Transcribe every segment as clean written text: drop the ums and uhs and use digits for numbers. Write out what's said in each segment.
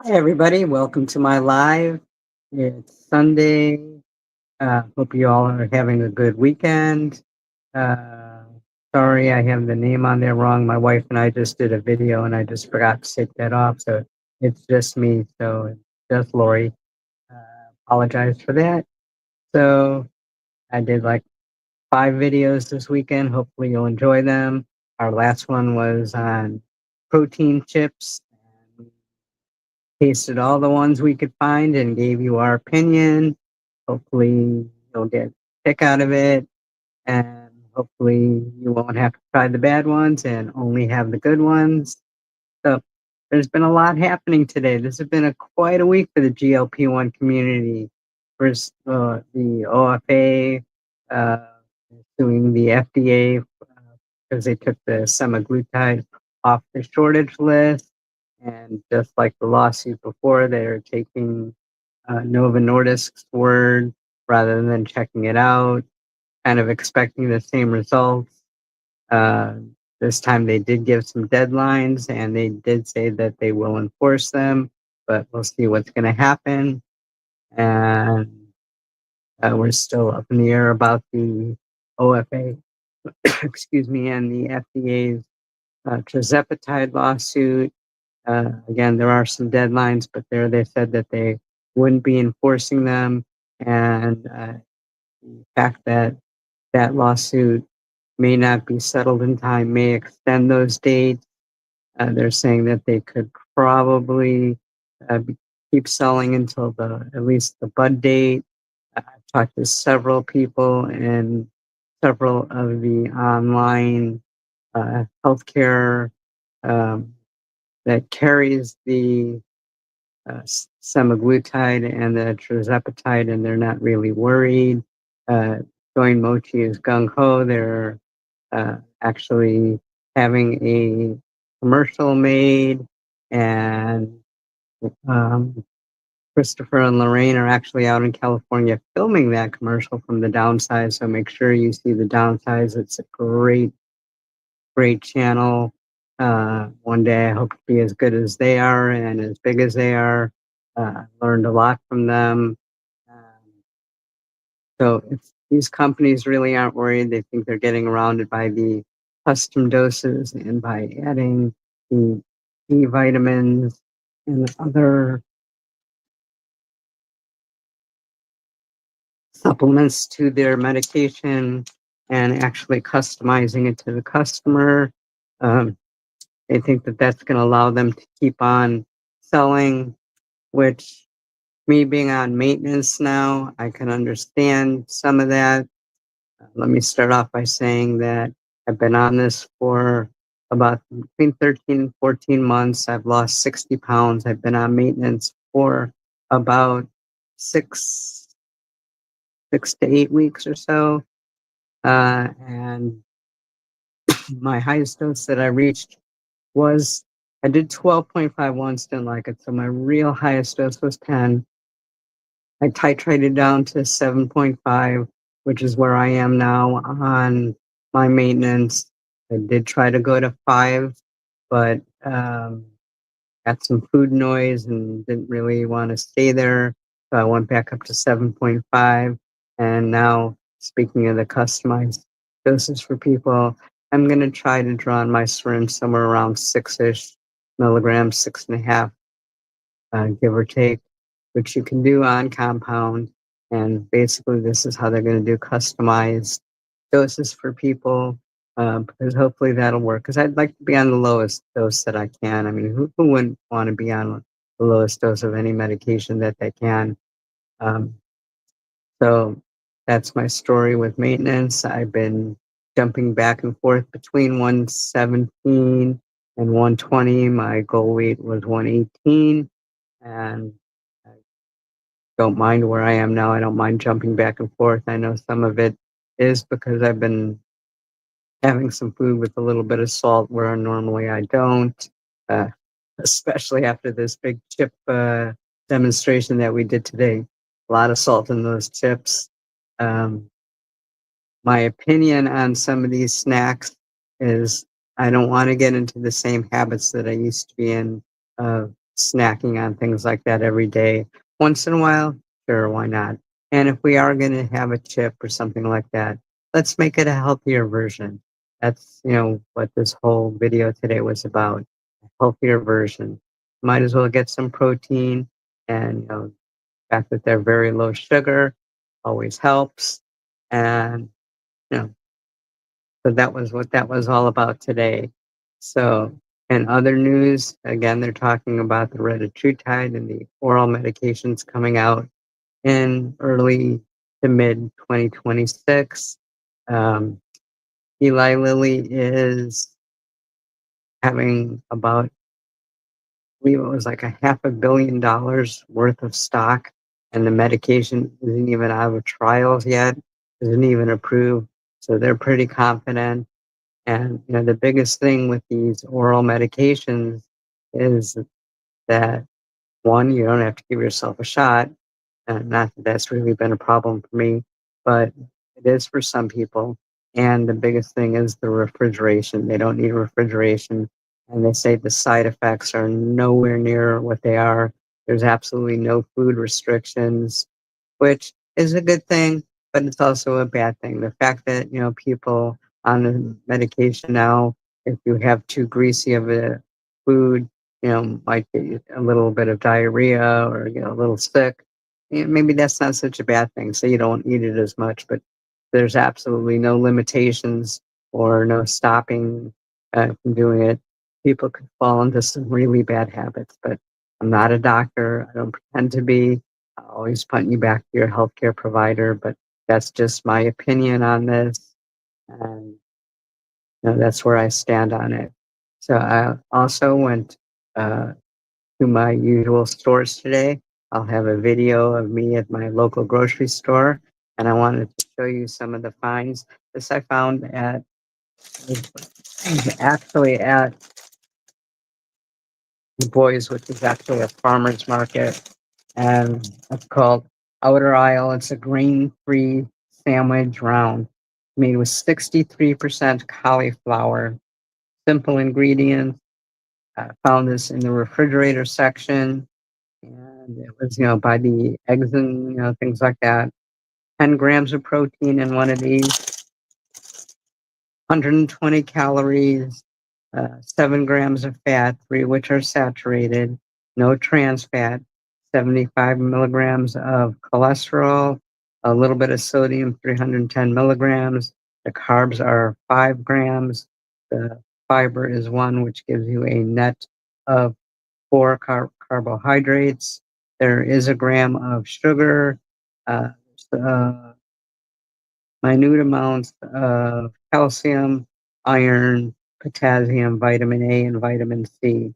Hi, everybody. Welcome to my live. It's Sunday. Hope you all are having a good weekend. Uh, Sorry, I have the name on there wrong. My wife and I just did a video and I just forgot to take that off. So it's just me. So it's just Lori. Uh, Apologize for that. So I did like 5 videos this weekend. Hopefully you'll enjoy them. Our last one was on protein chips. Tasted all the ones we could find and gave you our opinion. Hopefully, you'll get a kick out of it, and hopefully, you won't have to try the bad ones and only have the good ones. So, there's been a lot happening today. This has been quite a week for the GLP-1 community. First, the OFA suing the FDA because they took the semaglutide off the shortage list. And just like the lawsuit before, they're taking Novo Nordisk's word rather than checking it out, kind of expecting the same results. Uh, this time they did give some deadlines and they did say that they will enforce them, but we'll see what's going to happen. And we're still up in the air about the OFA, excuse me, and the FDA's tirzepatide lawsuit. Again, there are some deadlines, but there they said that they wouldn't be enforcing them. And the fact that that lawsuit may not be settled in time may extend those dates. They're saying that they could probably keep selling until at least the bud date. I've talked to several people and several of the online healthcare um, that carries the semaglutide and the tirzepatide, and they're not really worried. Join Mochi is gung ho. They're actually having a commercial made, and Christopher and Lorraine are actually out in California filming that commercial from the downside. So make sure you see the downsides. It's a great channel. One day I hope to be as good as they are and as big as they are. Learned a lot from them. Um, so if these companies really aren't worried, they think they're getting around it by the custom doses and by adding the B vitamins and other supplements to their medication and actually customizing it to the customer. Um, they think that that's going to allow them to keep on selling, which me being on maintenance now, I can understand some of that. Let me start off by saying that I've been on this for about between 13 and 14 months. I've lost 60 pounds. I've been on maintenance for about six 6 to 8 weeks or so. And my highest dose that I reached was I did 12.5 once, didn't like it. So my real highest dose was 10. I titrated down to 7.5, which is where I am now on my maintenance. I did try to go to 5, but got some food noise and didn't really want to stay there. So I went back up to 7.5. And now, speaking of the customized doses for people, I'm going to try to draw on my syringe somewhere around 6-ish milligrams, 6.5, give or take, which you can do on compound. And basically, this is how they're going to do customized doses for people, because hopefully that'll work. Because I'd like to be on the lowest dose that I can. I mean, who wouldn't want to be on the lowest dose of any medication that they can? Um, so that's my story with maintenance. I've been jumping back and forth between 117 and 120. My goal weight was 118, and I don't mind where I am now. I don't mind jumping back and forth. I know some of it is because I've been having some food with a little bit of salt where normally I don't, uh, especially after this big chip demonstration that we did today. A lot of salt in those chips. Um, my opinion on some of these snacks is I don't want to get into the same habits that I used to be in, snacking on things like that every day. Once in a while, sure, why not? And if we are going to have a chip or something like that, let's make it a healthier version. That's, what this whole video today was about, a healthier version. Might as well get some protein, and, the fact that they're very low sugar always helps. And, you know, so that was what that was all about today. So, in other news, again, they're talking about the retatrutide and the oral medications coming out in early to mid 2026. Um, Eli Lilly is having about, I believe it was like a $500 million worth of stock, and the medication isn't even out of trials yet, isn't even approved. So they're pretty confident. And the biggest thing with these oral medications is that, one, you don't have to give yourself a shot. Not that that's really been a problem for me, but it is for some people. And the biggest thing is the refrigeration. They don't need refrigeration. And they say the side effects are nowhere near what they are. There's absolutely no food restrictions, which is a good thing, but it's also a bad thing. The fact that, people on the medication now, if you have too greasy of a food, might get you a little bit of diarrhea or get a little sick. Maybe that's not such a bad thing. So you don't eat it as much, but there's absolutely no limitations or no stopping from doing it. People could fall into some really bad habits, but I'm not a doctor. I don't pretend to be. I always point you back to your healthcare provider, but that's just my opinion on this. And that's where I stand on it. So I also went to my usual stores today. I'll have a video of me at my local grocery store, and I wanted to show you some of the finds. This I found actually at Du Bois, which is actually a farmer's market, and it's called Outer Aisle. It's a grain-free sandwich round made with 63% cauliflower. Simple ingredients. I found this in the refrigerator section, and it was, by the eggs and, things like that. 10 grams of protein in one of these, 120 calories, 7 grams of fat, 3 which are saturated, no trans fat, 75 milligrams of cholesterol, a little bit of sodium, 310 milligrams. The carbs are 5 grams. The fiber is 1, which gives you a net of 4 carbohydrates. There is a gram of sugar, uh, uh, minute amounts of calcium, iron, potassium, vitamin A, and vitamin C.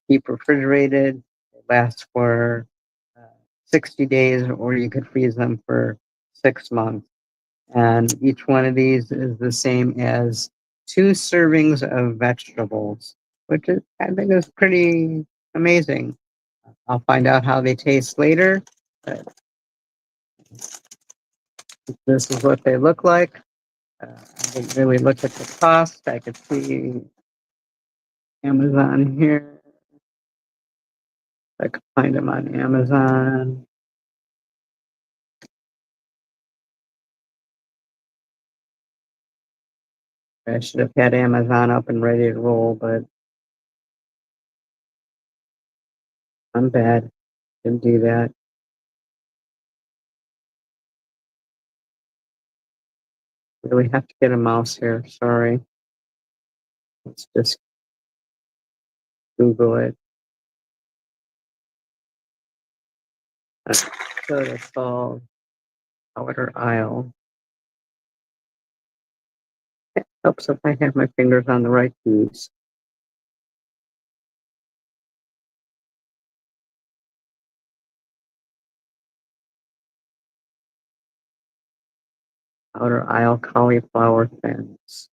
Keep refrigerated. It lasts for 60 days, or you could freeze them for 6 months. And each one of these is the same as 2 servings of vegetables, which is, I think, is pretty amazing. I'll find out how they taste later. But this is what they look like. I didn't really look at the cost. I could see Amazon here. I could find them on Amazon. I should have had Amazon up and ready to roll, but I'm bad. Didn't do that. Really have to get a mouse here. Sorry. Let's just Google it. So it's called Outer Aisle. It helps if I have my fingers on the right keys. Outer Aisle cauliflower thins.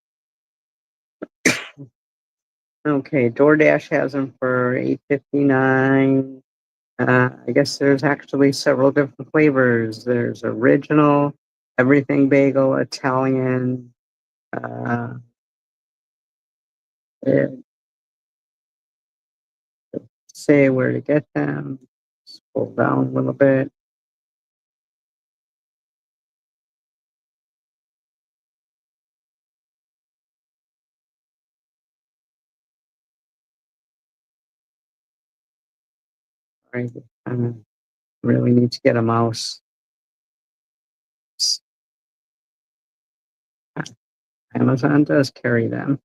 Okay, DoorDash has them for $8.59. I guess there's actually several different flavors. There's original, everything bagel, Italian, uh, eh, say where to get them. Scroll down a little bit. Right. I really need to get a mouse. Amazon does carry them.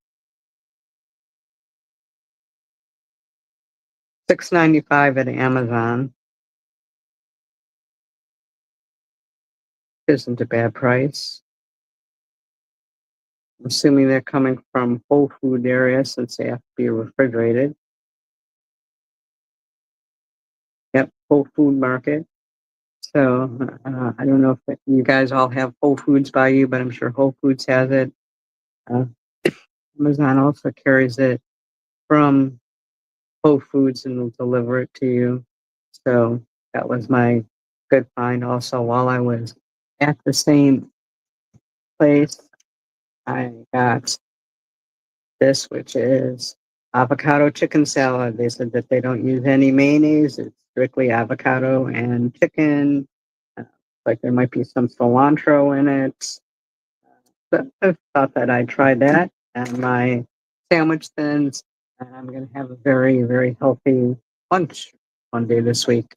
$6.95 at Amazon isn't a bad price. I'm assuming they're coming from Whole Food area since they have to be refrigerated. Yep, Whole Food Market. So I don't know if you guys all have Whole Foods by you, but I'm sure Whole Foods has it. Uh, Amazon also carries it from Whole Foods and will deliver it to you. So that was my good find. Also, while I was at the same place, I got this, which is avocado chicken salad. They said that they don't use any mayonnaise. It's strictly avocado and chicken. Uh, like there might be some cilantro in it. But I thought that I'd try that and my sandwich thins. And I'm going to have a very, very healthy lunch one day this week,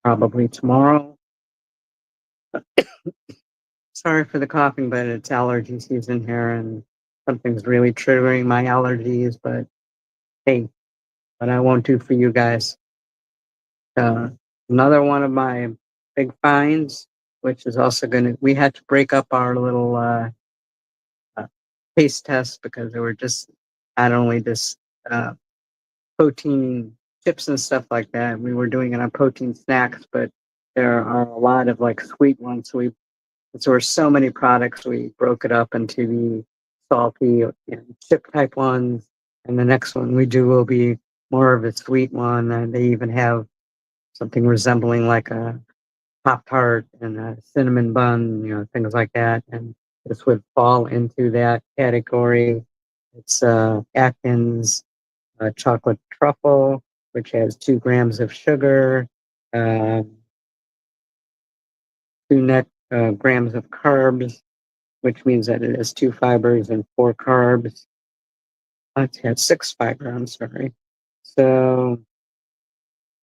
probably tomorrow. Sorry for the coughing, but it's allergy season here and something's really triggering my allergies. But hey, what I won't do for you guys. Uh, Another one of my big finds, which is also going to, we had to break up our little uh, taste test because they were just not only just uh, protein chips and stuff like that. We were doing it on protein snacks, but there are a lot of like sweet ones. So there were so many products, we broke it up into the salty and chip type ones. And the next one we do will be more of a sweet one. And they even have something resembling like a Pop Tart and a cinnamon bun, things like that. And this would fall into that category. It's Atkins chocolate truffle, which has 2 grams of sugar, uh, 2 net grams of carbs, which means that it has 2 fibers and 4 carbs. It has 6 fibers, I'm sorry. So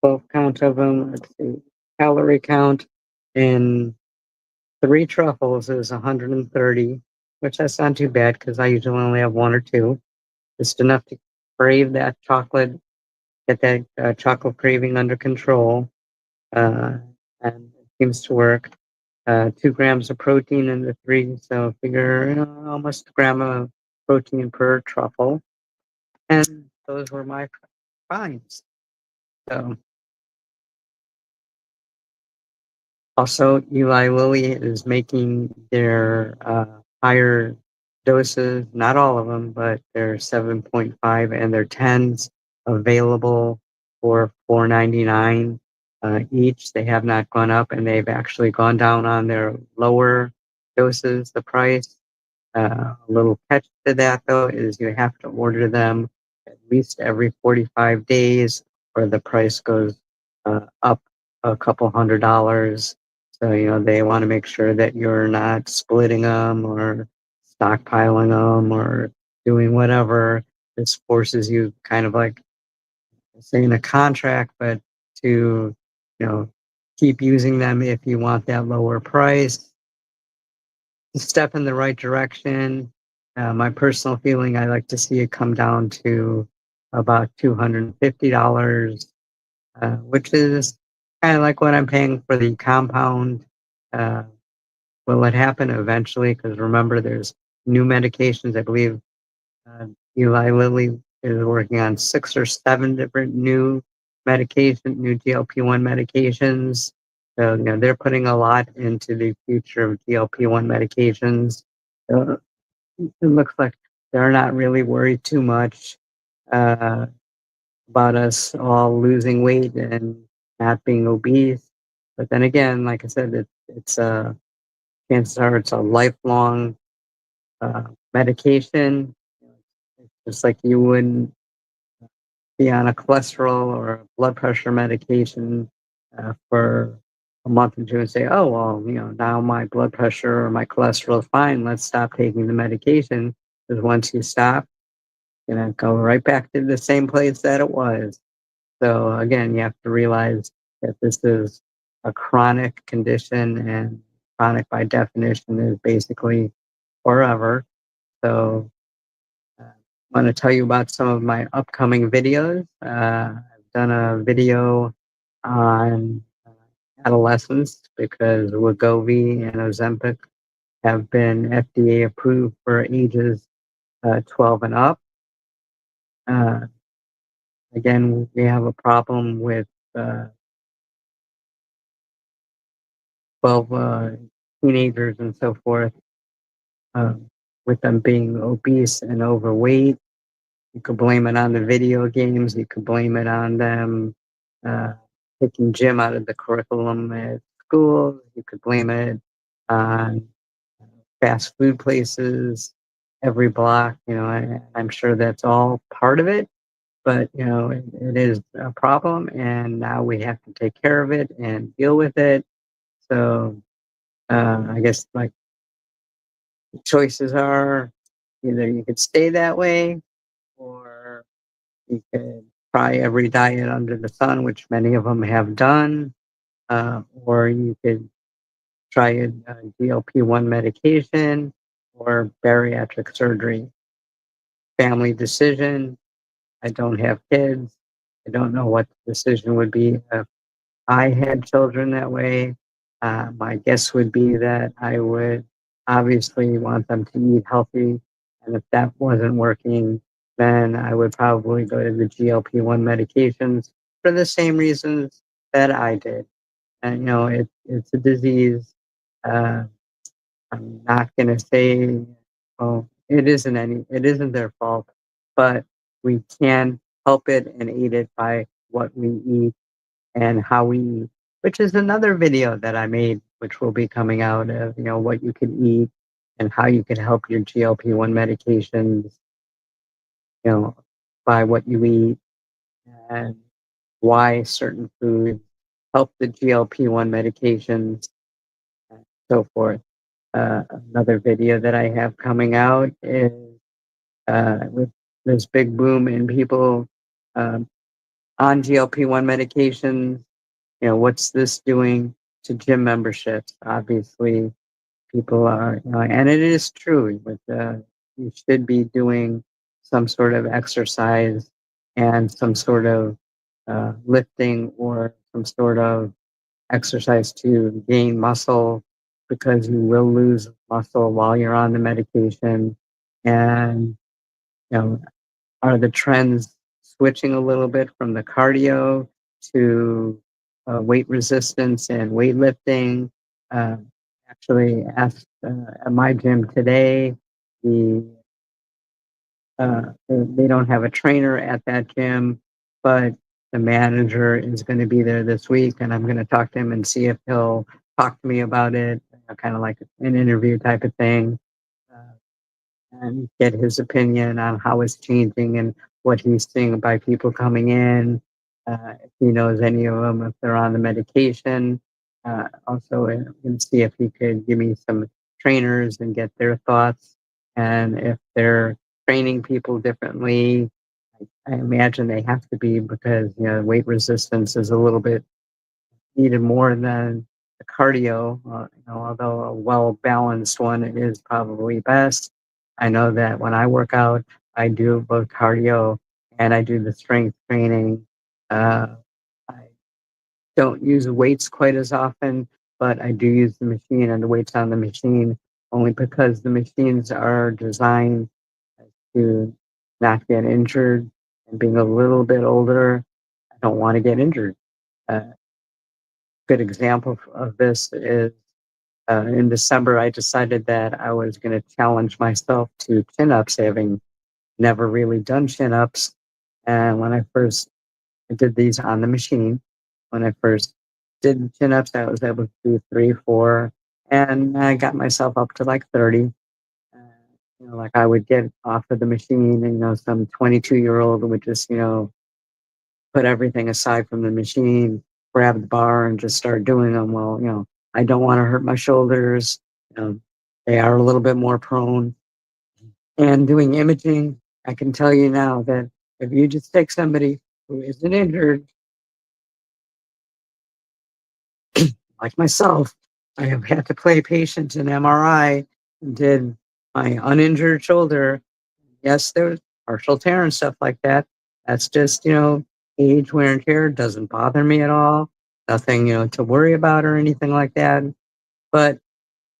12 count of them. Let's see. Calorie count in 3 truffles is 130, which that's not too bad because I usually only have 1 or 2. Just enough to crave that chocolate, get that chocolate craving under control. Uh, and it seems to work. 2 grams of protein in the 3, so figure almost a gram of protein per truffle. And those were my finds. So also, Eli Lilly is making their higher doses, not all of them, but their 7.5 and their 10s available for $4.99 each. They have not gone up, and they've actually gone down on their lower doses, the price. A little catch to that, though, is you have to order them at least every 45 days, or the price goes up a couple $100. So, they want to make sure that you're not splitting them or stockpiling them or doing whatever. This forces you kind of like saying a contract, but to, keep using them if you want that lower price. Step in the right direction. My personal feeling, I like to see it come down to about $250, which is kind of like what I'm paying for the compound. Uh, will it happen eventually? Because remember, there's new medications. I believe Eli Lilly is working on 6 or 7 different new new GLP-1 medications. So, they're putting a lot into the future of GLP-1 medications. So it looks like they're not really worried too much uh, about us all losing weight and not being obese. But then again, like I said, it's chances are it's a lifelong medication. Just like you wouldn't be on a cholesterol or a blood pressure medication for a month or two and say, oh, well, now my blood pressure or my cholesterol is fine. Let's stop taking the medication. Because once you stop, go right back to the same place that it was. So again, you have to realize that this is a chronic condition, and chronic by definition is basically forever. So I want to tell you about some of my upcoming videos. I've done a video on adolescents because Wegovy and Ozempic have been FDA approved for ages 12 and up. Uh, Again, we have a problem with uh, 12 teenagers and so forth, uh, with them being obese and overweight. You could blame it on the video games. You could blame it on them uh, taking gym out of the curriculum at school. You could blame it on fast food places, every block. I'm sure that's all part of it. But it is a problem, and now we have to take care of it and deal with it. So I guess like the choices are either you could stay that way, or you could try every diet under the sun, which many of them have done, or you could try a GLP-1 medication or bariatric surgery. Family decision. I don't have kids. I don't know what the decision would be if I had children that way. My guess would be that I would obviously want them to eat healthy. And if that wasn't working, then I would probably go to the GLP-1 medications for the same reasons that I did. And, it's a disease. Uh, I'm not going to say, well, it isn't their fault, but we can help it and aid it by what we eat and how we eat, which is another video that I made, which will be coming out of, what you can eat and how you can help your GLP-1 medications, by what you eat and why certain foods help the GLP-1 medications and so forth. Another video that I have coming out is with this big boom in people um, on GLP-1 medications. What's this doing to gym memberships? Obviously, people are, and it is true. With you should be doing some sort of exercise and some sort of lifting or some sort of exercise to gain muscle, because you will lose muscle while you're on the medication. And you know, are the trends switching a little bit from the cardio to weight resistance and weightlifting? Uh, Actually, asked at my gym today, the they don't have a trainer at that gym, but the manager is going to be there this week, and I'm going to talk to him and see if he'll talk to me about it, kind of like an interview type of thing. Uh, and get his opinion on how it's changing and what he's seeing by people coming in. If he knows any of them, if they're on the medication. Also, and see if he could give me some trainers and get their thoughts. And if they're training people differently, I imagine they have to be, because weight resistance is a little bit needed more than the cardio. Although a well balanced one is probably best. I know that when I work out, I do both cardio and I do the strength training. I don't use weights quite as often, but I do use the machine and the weights on the machine, only because the machines are designed to not get injured. And being a little bit older, I don't want to get injured. Good example of this is in December, I decided that I was going to challenge myself to chin ups, having never really done chin ups. And when I first did these on the machine, when I first did chin ups, I was able to do 3, 4, and I got myself up to like 30. Uh, like I would get off of the machine, and some 22-year-old would just put everything aside from the machine, grab the bar, and just start doing them. Well, I don't want to hurt my shoulders. They are a little bit more prone. And doing imaging, I can tell you now that if you just take somebody who isn't injured, like myself, I have had to play patient in MRI and did my uninjured shoulder. Yes, there's partial tear and stuff like that. That's just, age, wear and tear doesn't bother me at all. Nothing, to worry about or anything like that. But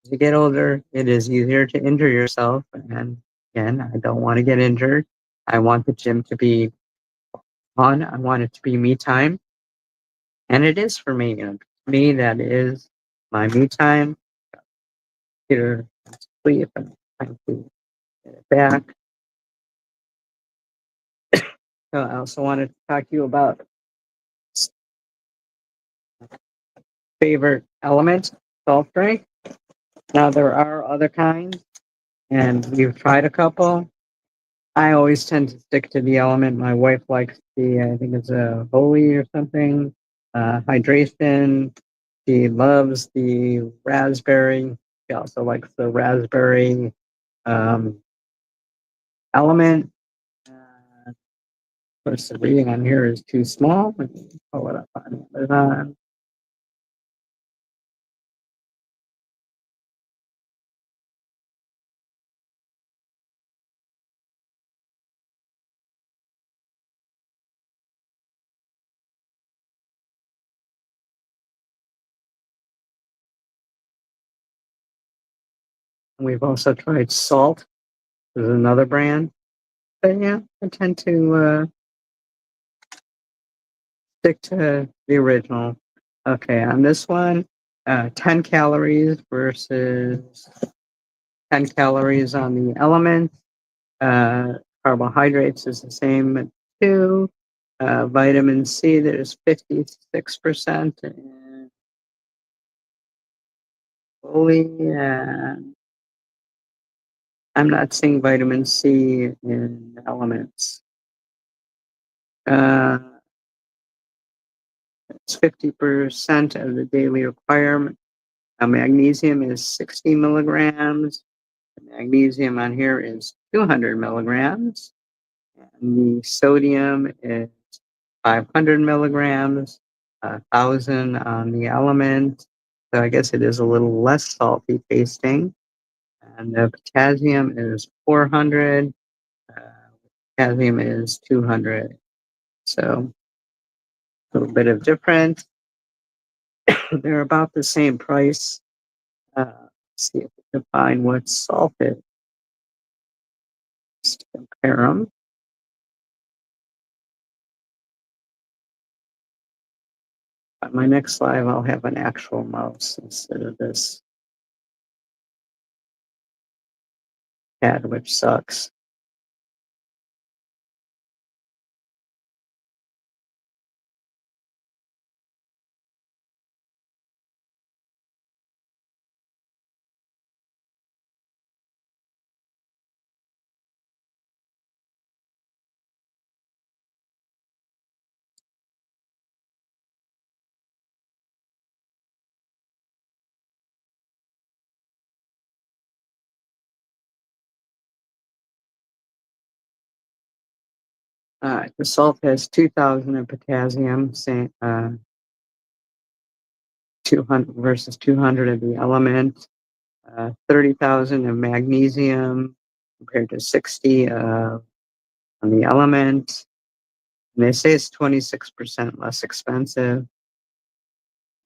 as you get older, it is easier to injure yourself. And again, I don't want to get injured. I want the gym to be fun. I want it to be me time. And it is for me. Me, that is my me time. Here, sleep and time to get it back. So I also wanted to talk to you about favorite element, salt drink. Now there are other kinds, and we've tried a couple. I always tend to stick to the element. My wife likes I think it's a Holy or something, hydration. She loves the raspberry. She also likes the raspberry um, element. Of course, the reading on here is too small. Let me pull it up on Amazon. We've also tried Salt. There's another brand. But yeah, I tend to stick to the original. Okay, on this one, 10 calories versus 10 calories on the element. Carbohydrates is the same at 2. Vitamin C, there's 56%. And fully, I'm not seeing vitamin C in elements. Uh, it's 50% of the daily requirement. Magnesium is 60 milligrams. The magnesium on here is 200 milligrams. And the sodium is 500 milligrams, 1,000 on the element. So I guess it is a little less salty tasting. And the potassium is 400. Uh, potassium is 200. So a little bit of difference. They're about the same price. Let's see if we can find what salt is. Just compare them. On my next slide, I'll have an actual mouse instead of this pad, which sucks. The salt has 2,000 of potassium, 200 versus 200 of the element, 30,000 of magnesium compared to 60 on the element. And they say it's 26% less expensive.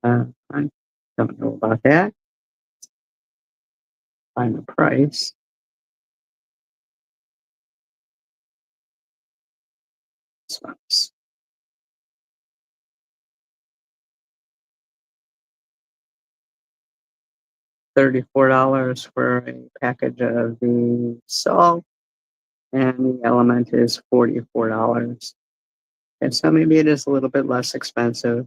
I don't know about that. Find the price. This one's $34 for a package of the salt, and the element is $44. And so maybe it is a little bit less expensive.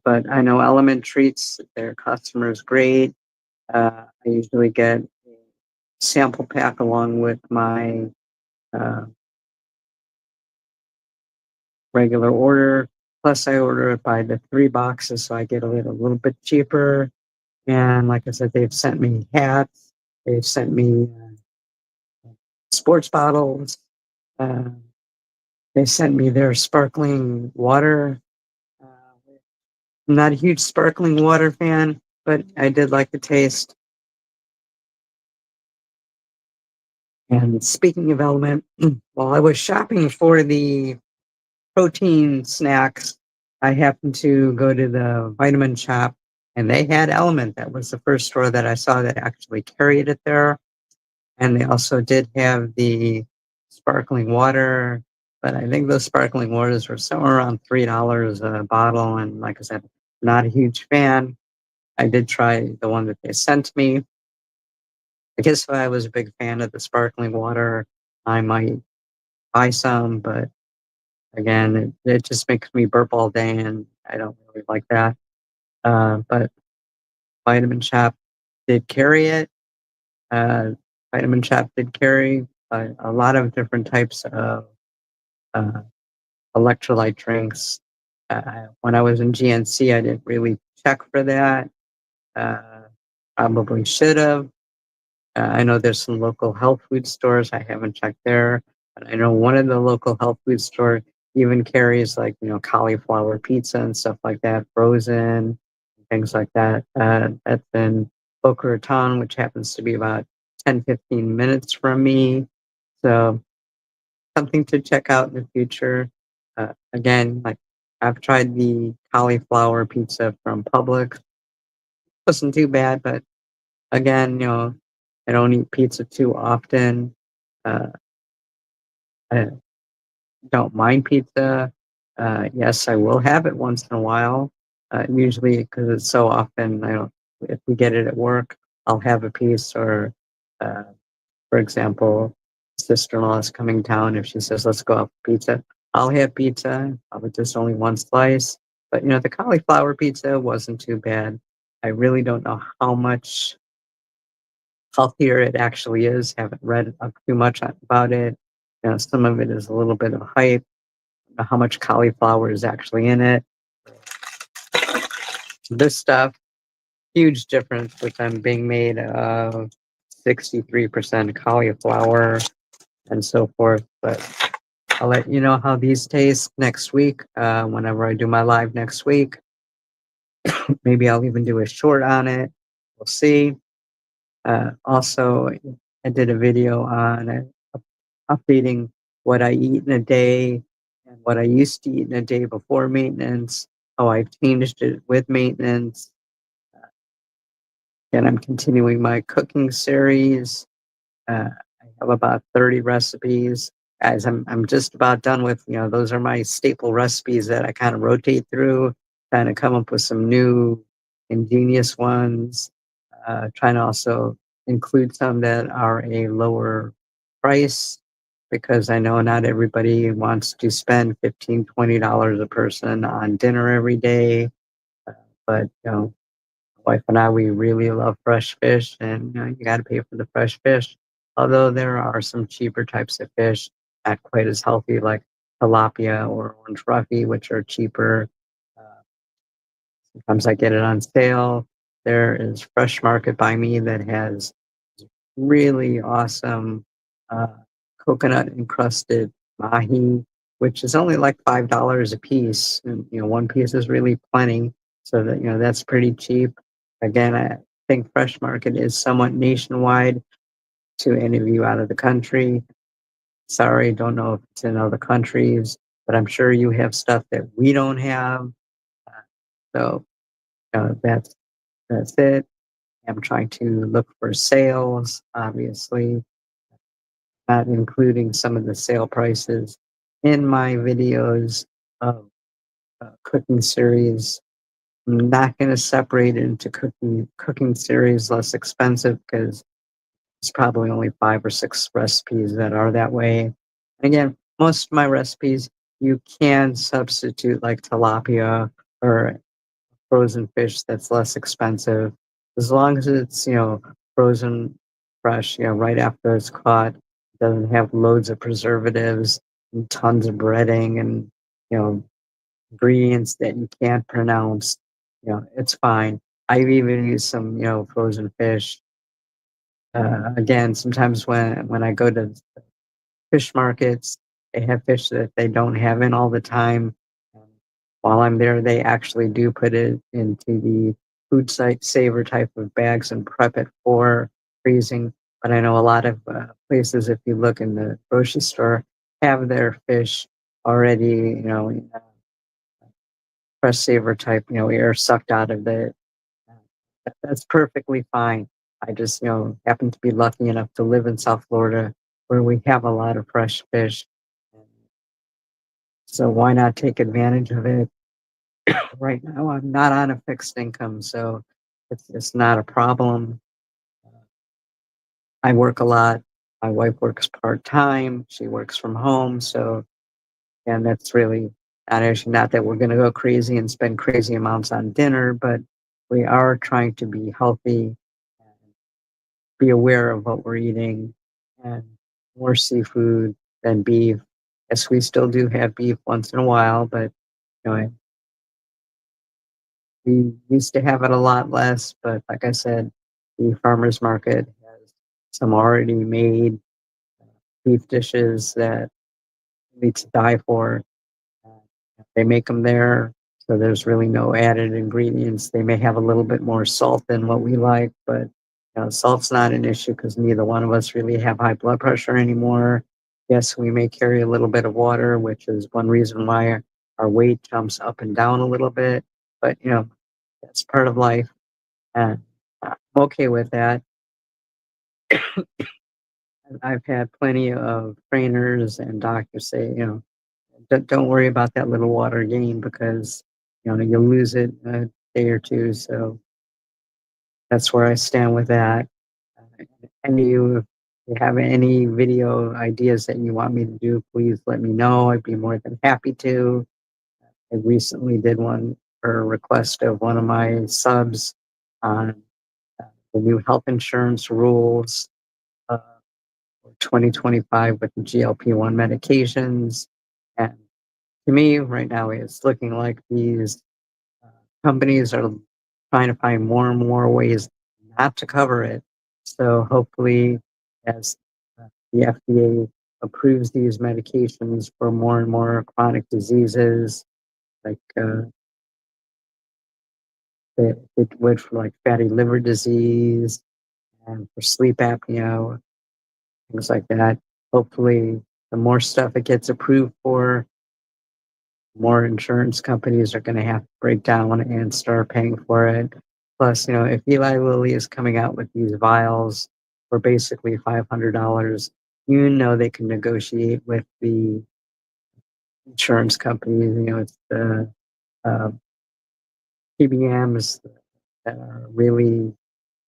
But I know Element treats their customers great. I usually get a sample pack along with my regular order. Plus, I order it by the 3 boxes, so I get it a little bit cheaper. And like I said, they've sent me hats. They've sent me sports bottles. Uh, they sent me their sparkling water. Uh, I'm not a huge sparkling water fan, but I did like the taste. And speaking of Element, while I was shopping for the protein snacks, I happened to go to the vitamin shop and they had Element. That was the first store that I saw that actually carried it there. And they also did have the sparkling water, but I think those sparkling waters were somewhere around $3 a bottle. And like I said, not a huge fan. I did try the one that they sent me. I guess if I was a big fan of the sparkling water, I might buy some, but again, it just makes me burp all day, and I don't really like that. But Vitamin Shop did carry it. Uh, Vitamin Shop did carry a lot of different types of uh, electrolyte drinks. When I was in GNC, I didn't really check for that. Uh, Probably should have. I know there's some local health food stores. I haven't checked there. But I know one of the local health food store even carries like, cauliflower pizza and stuff like that, frozen, things like that. That's in Boca Raton, which happens to be about 10-15 minutes from me. So something to check out in the future. Again, like I've tried the cauliflower pizza from Publix. Wasn't too bad, but again, I don't eat pizza too often. Uh, I don't mind pizza. Yes, I will have it once in a while. Usually, because it's so often, I don't. If we get it at work, I'll have a piece. Or, uh, for example, sister-in-law is coming down. If she says, "Let's go out for pizza," I'll have pizza. I'll just only one slice. But the cauliflower pizza wasn't too bad. I really don't know how much healthier it actually is. Haven't read up too much about it. Some of it is a little bit of hype. How much cauliflower is actually in it. This stuff, huge difference with them being made of 63% cauliflower and so forth. But I'll let you know how these taste next week. Whenever I do my live next week, maybe I'll even do a short on it. We'll see. Also, I did a video on updating what I eat in a day and what I used to eat in a day before maintenance, how I've changed it with maintenance. And I'm continuing my cooking series. I have about 30 recipes. Guys, I'm just about done with, those are my staple recipes that I kind of rotate through, trying to come up with some new ingenious ones. Trying to also include some that are a lower price because I know not everybody wants to spend $15-20 a person on dinner every day. But my wife and I, we really love fresh fish, and you got to pay for the fresh fish. Although there are some cheaper types of fish, not quite as healthy, like tilapia or orange roughy, which are cheaper. Uh, Sometimes I get it on sale. There is Fresh Market by me that has really awesome uh, coconut encrusted mahi, which is only like $5 a piece. And, one piece is really plenty. So that, that's pretty cheap. Again, I think Fresh Market is somewhat nationwide to any of you out of the country. Sorry, don't know if it's in other countries, but I'm sure you have stuff that we don't have. Uh, So that's it. I'm trying to look for sales, obviously, not including some of the sale prices in my videos of cooking series. I'm not going to separate it into cooking series less expensive because it's probably only 5 or 6 recipes that are that way. Again, most of my recipes you can substitute like tilapia or frozen fish that's less expensive, as long as it's frozen fresh, right after it's caught. Doesn't have loads of preservatives and tons of breading and you know, ingredients that you can't pronounce, it's fine. I've even used some, frozen fish. Again, sometimes when I go to fish markets, they have fish that they don't have in all the time. Um, While I'm there, they actually do put it into the food site saver type of bags and prep it for freezing. But I know a lot of places, if you look in the grocery store, have their fish already, in a fresh saver type, air sucked out of it. That's perfectly fine. I just, happen to be lucky enough to live in South Florida where we have a lot of fresh fish. So why not take advantage of it? Right now, I'm not on a fixed income, so it's not a problem. I work a lot. My wife works part time. She works from home, so and that's really not actually not that we're going to go crazy and spend crazy amounts on dinner, but we are trying to be healthy and be aware of what we're eating and more seafood than beef. Yes, we still do have beef once in a while, but you know, we used to have it a lot less, but like I said, the farmers market has some already made beef dishes that we need to die for. They make them there, so there's really no added ingredients. They may have a little bit more salt than what we like, but salt's not an issue because neither one of us really have high blood pressure anymore. Yes, we may carry a little bit of water, which is one reason why our weight jumps up and down a little bit, but that's part of life. And I'm okay with that. I've had plenty of trainers and doctors say, don't worry about that little water gain because, you'll lose it in a day or two. So that's where I stand with that. And if you have any video ideas that you want me to do, please let me know. I'd be more than happy to. I recently did one for a request of one of my subs on the new health insurance rules. Uh, 2025 with the GLP-1 medications. And to me, right now, it's looking like these uh, companies are trying to find more and more ways not to cover it. So hopefully, as the FDA approves these medications for more and more chronic diseases, like it would for like fatty liver disease and for sleep apnea, things like that. Hopefully, the more stuff it gets approved for, more insurance companies are going to have to break down and start paying for it. Plus, if Eli Lilly is coming out with these vials for basically $500, they can negotiate with the insurance companies. It's the uh, PBMs that are really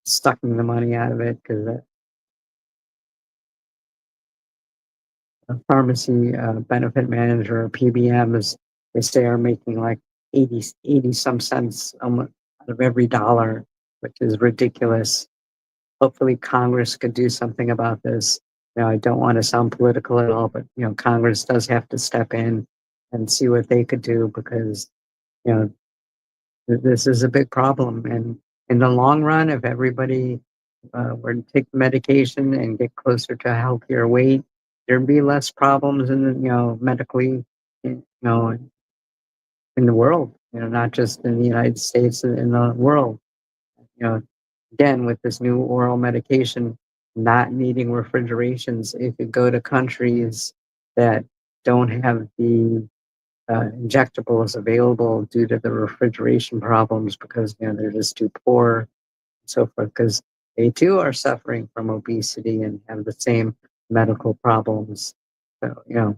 sucking the money out of it because a pharmacy benefit manager or PBMs, they say are making like 80 some cents out of every dollar, which is ridiculous. Hopefully Congress could do something about this. I don't want to sound political at all, but Congress does have to step in and see what they could do because you know this is a big problem. And in the long run, if everybody were to take the medication and get closer to a healthier weight, there'd be less problems in the, medically, in the world, not just in the United States, in the world. You know, again, with this new oral medication not needing refrigerations, if you go to countries that don't have the injectables available due to the refrigeration problems because they're just too poor and so forth because they too are suffering from obesity and have the same medical problems. So a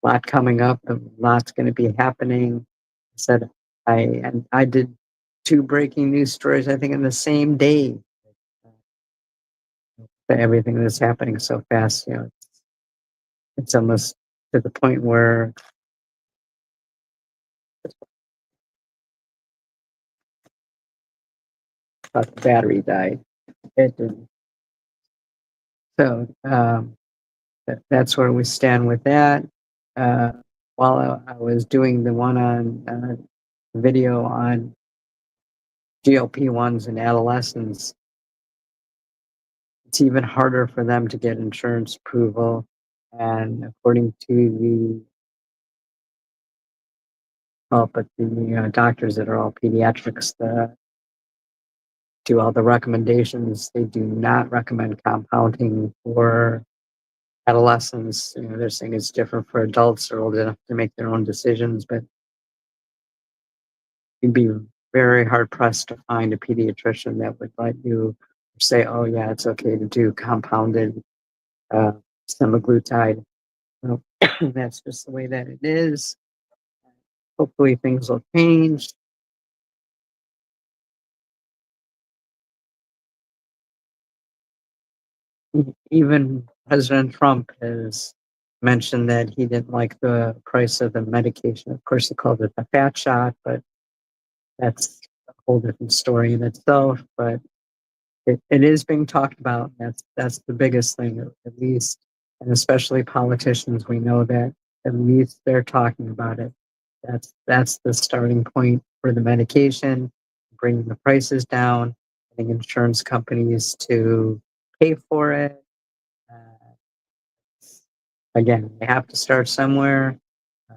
lot coming up, a lot's going to be happening. I said I did two breaking news stories I think in the same day. Everything that's happening so fast, it's almost to the point where the battery died. It didn't. So that's where we stand with that. Uh, while I was doing the one on video on GLP-1s in adolescents, it's even harder for them to get insurance approval. And according to the doctors that are all pediatrics that do all the recommendations, they do not recommend compounding for adolescents. They're saying it's different for adults who are old enough to make their own decisions, but you'd be very hard pressed to find a pediatrician that would let you say, "Oh yeah, it's okay to do compounded uh, semaglutide." Well, that's just the way that it is. Hopefully, things will change. Even President Trump has mentioned that he didn't like the price of the medication. Of course, he called it the fat shot, but that's a whole different story in itself. But it is being talked about. That's the biggest thing, at least, and especially politicians. We know that at least they're talking about it. That's the starting point for the medication, bringing the prices down, getting insurance companies to pay for it. Uh, Again, they have to start somewhere. Uh,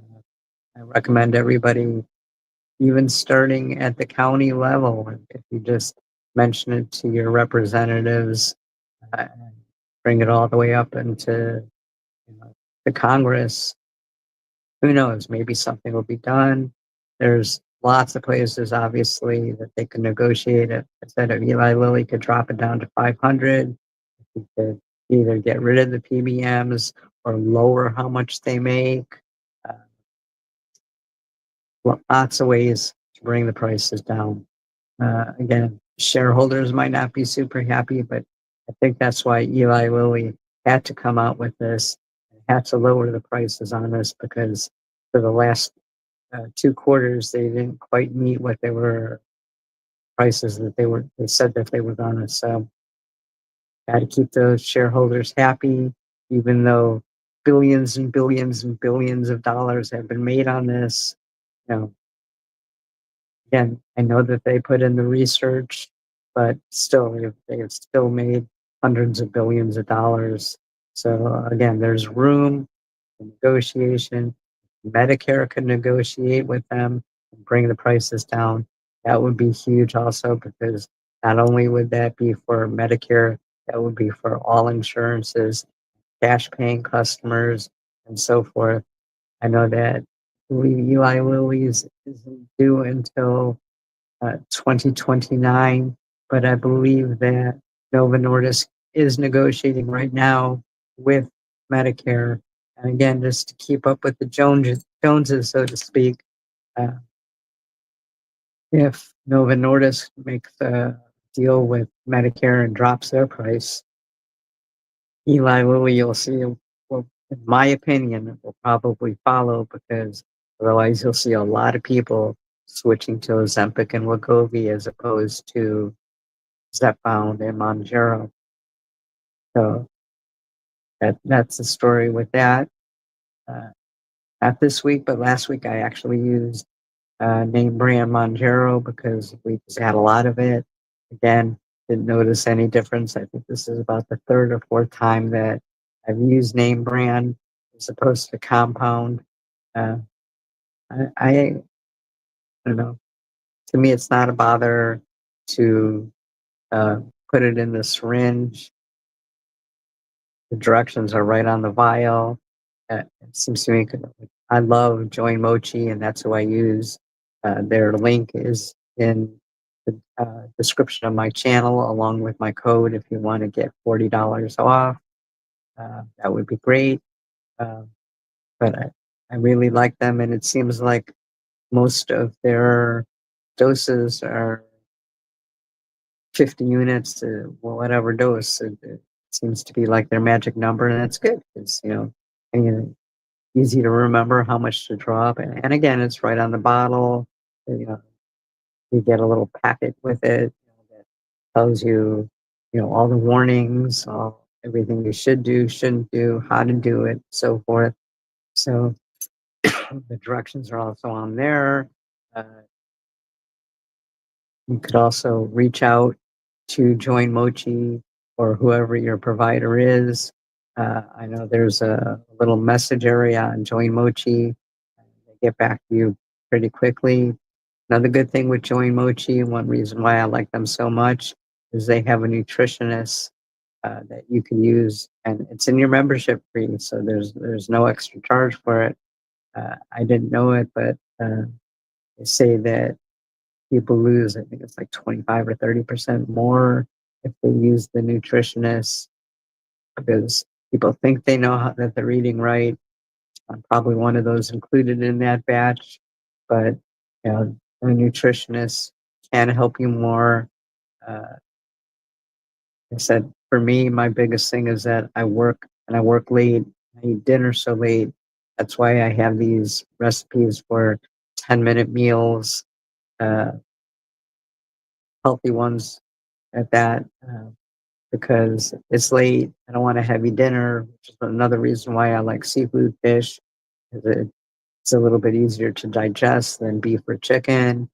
I recommend everybody, even starting at the county level, if you just mention it to your representatives, and bring it all the way up into the Congress. Who knows? Maybe something will be done. There's lots of places, obviously, that they can negotiate it. I said if Eli Lilly could drop it down to 500, he could either get rid of the PBMs or lower how much they make. Uh, Lots of ways to bring the prices down. Again, shareholders might not be super happy, but I think that's why Eli Lilly had to come out with this, had to lower the prices on this, because for the last 2 quarters they didn't quite meet what they were prices that they said that they were gonna. So got to keep those shareholders happy, even though billions and billions and billions of dollars have been made on this. You know, again, I know that they put in the research, but still, they've still made hundreds of billions of dollars. So again, there's room for negotiation. Medicare can negotiate with them and bring the prices down. That would be huge also, because not only would that be for Medicare, that would be for all insurances, cash paying customers, and so forth. I know that I believe Eli Lilly's isn't due until 2029, but I believe that Novo Nordisk is negotiating right now with Medicare. And again, just to keep up with the Joneses, so to speak, uh, if Novo Nordisk makes a deal with Medicare and drops their price, Eli Lilly, you'll see, well, in my opinion, will probably follow, because otherwise you'll see a lot of people switching to Ozempic and Wegovy as opposed to Zepbound and Mounjaro. So that's the story with that. Uh, Not this week, but last week I actually used name brand Mounjaro because we just had a lot of it. Again, didn't notice any difference. I think this is about the third or fourth time that I've used name brand as opposed to compound. Uh, I don't know. To me, it's not a bother to uh, put it in the syringe. The directions are right on the vial. It seems to me, I love Join Mochi, and that's who I use. Their link is in the description of my channel, along with my code if you want to get $40 off. That would be great. Uh, but I really like them, and it seems like most of their doses are 50 units to whatever dose. It seems to be like their magic number, and that's good because, and, easy to remember how much to drop. And again, it's right on the bottle. You know, you get a little packet with it, that tells you, all the warnings, everything you should do, shouldn't do, how to do it, so forth. So The directions are also on there. Uh, you could also reach out to Join Mochi or whoever your provider is. I know there's a little message area on Join Mochi. They get back to you pretty quickly. Another good thing with Join Mochi, and one reason why I like them so much, is they have a nutritionist that you can use, and it's in your membership fee, so there's no extra charge for it. I didn't know it, but they say that people lose, I think it's like 25 or 30% more if they use the nutritionist, because people think they know that they're eating right. I'm probably one of those included in that batch, but a nutritionist can help you more. Uh, I said, for me, my biggest thing is that I work and I work late. I eat dinner so late. That's why I have these recipes for 10-minute meals, uh, healthy ones at that, because it's late. I don't want a heavy dinner, which is another reason why I like seafood fish. It's a little bit easier to digest than beef or chicken.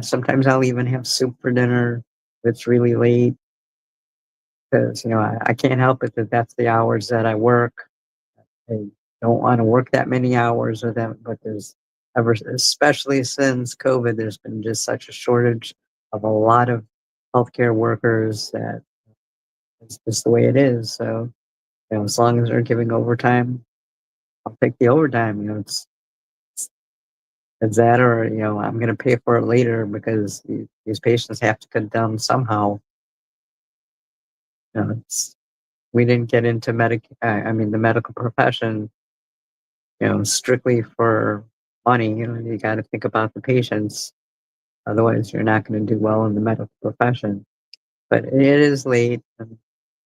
Sometimes I'll even have soup for dinner if it's really late, because I can't help it that that's the hours that I work. I don't want to work that many hours with them, but especially since COVID, there's been just such a shortage of a lot of healthcare workers that it's just the way it is. So, as long as they're giving overtime, I'll take the overtime. It's that, or I'm going to pay for it later because these patients have to cut down somehow. We didn't get into the medical profession, strictly for money. You got to think about the patients. Otherwise, you're not going to do well in the medical profession. But it is late, and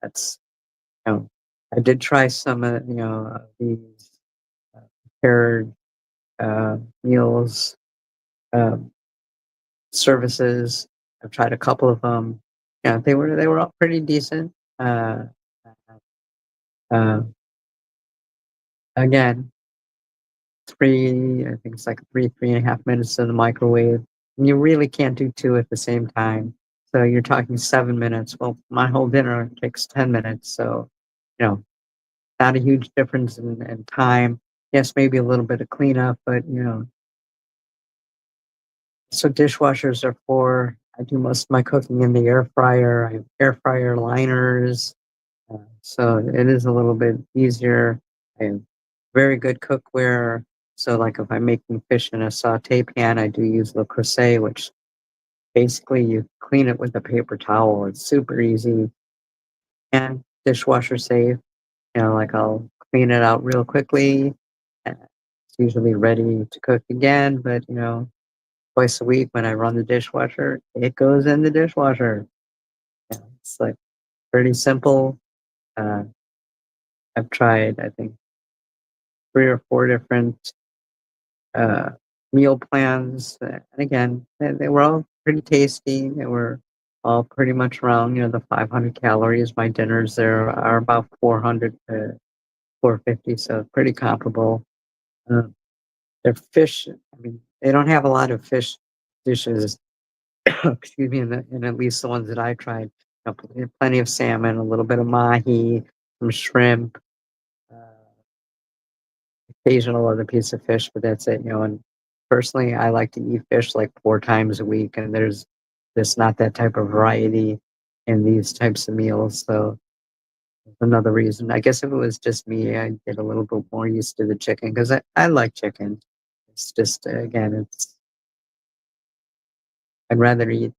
that's, you know, I did try some, these uh, prepared meals um, services. I've tried a couple of them. They were all pretty decent. Uh, Again, I think it's like 3.5 minutes in the microwave. And you really can't do two at the same time. So you're talking 7 minutes. Well, my whole dinner takes 10 minutes. So, you know, not a huge difference in time. Yes, maybe a little bit of cleanup, but so dishwashers are for, I do most of my cooking in the air fryer. I have air fryer liners. So it is a little bit easier. I have very good cookware. So like if I'm making fish in a saute pan, I do use Le Creuset, which basically you clean it with a paper towel. It's super easy and dishwasher safe. Like I'll clean it out real quickly. And it's usually ready to cook again, but twice a week when I run the dishwasher, it goes in the dishwasher. It's like pretty simple. Uh, I've tried, I think, 3 or 4 different uh, meal plans. And again, they were all pretty tasty. They were all pretty much around, the 500 calories. My dinners there are about 400 to 450, so pretty comparable. Uh, their fish, I mean, they don't have a lot of fish dishes, excuse me, in at least the ones that I tried. Plenty of salmon, a little bit of mahi, some shrimp, uh, occasional other piece of fish, but that's it. And personally, I like to eat fish like 4 times a week, and there's just not that type of variety in these types of meals. So that's another reason. I guess if it was just me, I'd get a little bit more used to the chicken because I like chicken. It's just, again, I'd rather eat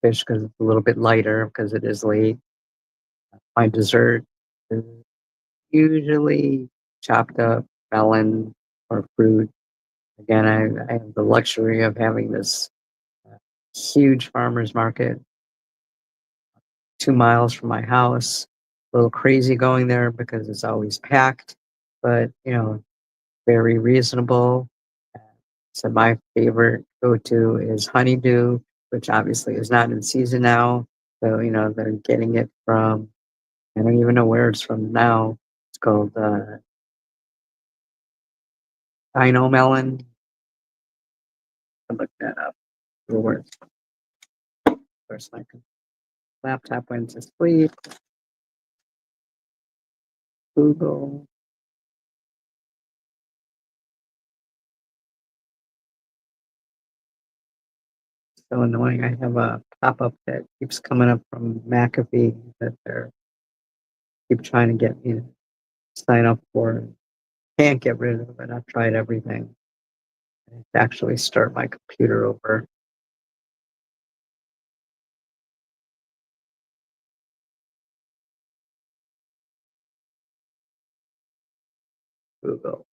fish because it's a little bit lighter because it is late. My dessert is usually chopped up melon or fruit. Again, I have the luxury of having this uh, huge farmer's market 2 miles from my house. A little crazy going there because it's always packed, but very reasonable. Uh, So my favorite go-to is honeydew, which obviously is not in season now. So they're getting it from, I don't even know where it's from now. It's called Dino melon. I'll look that up. Where's my laptop went to sleep? Google. So annoying. I have a pop-up that keeps coming up from McAfee that they're keep trying to get me to sign up for. Can't get rid of it. I've tried everything. I have to actually start my computer over. Google.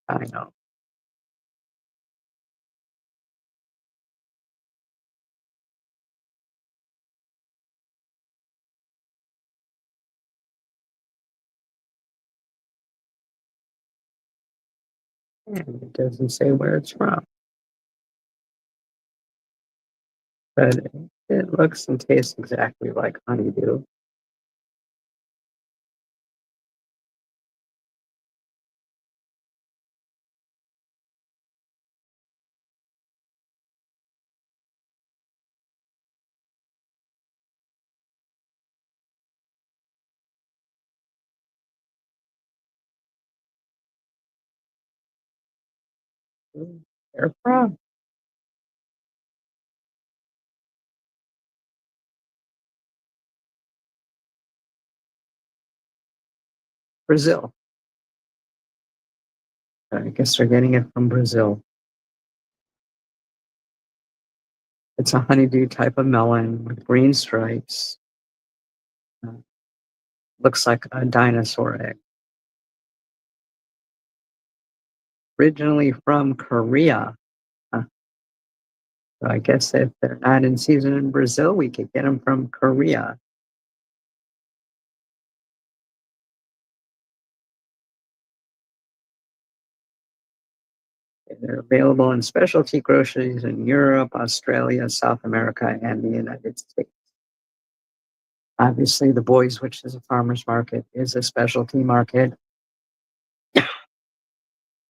I know. And it doesn't say where it's from. But it looks and tastes exactly like honeydew. They're from Brazil. I guess they're getting it from Brazil. It's a honeydew type of melon with green stripes. Uh, Looks like a dinosaur egg. Originally from Korea. Huh. So I guess if they're not in season in Brazil, we could get them from Korea. They're available in specialty groceries in Europe, Australia, South America, and the United States. Obviously, the Boys, which is a farmer's market, is a specialty market.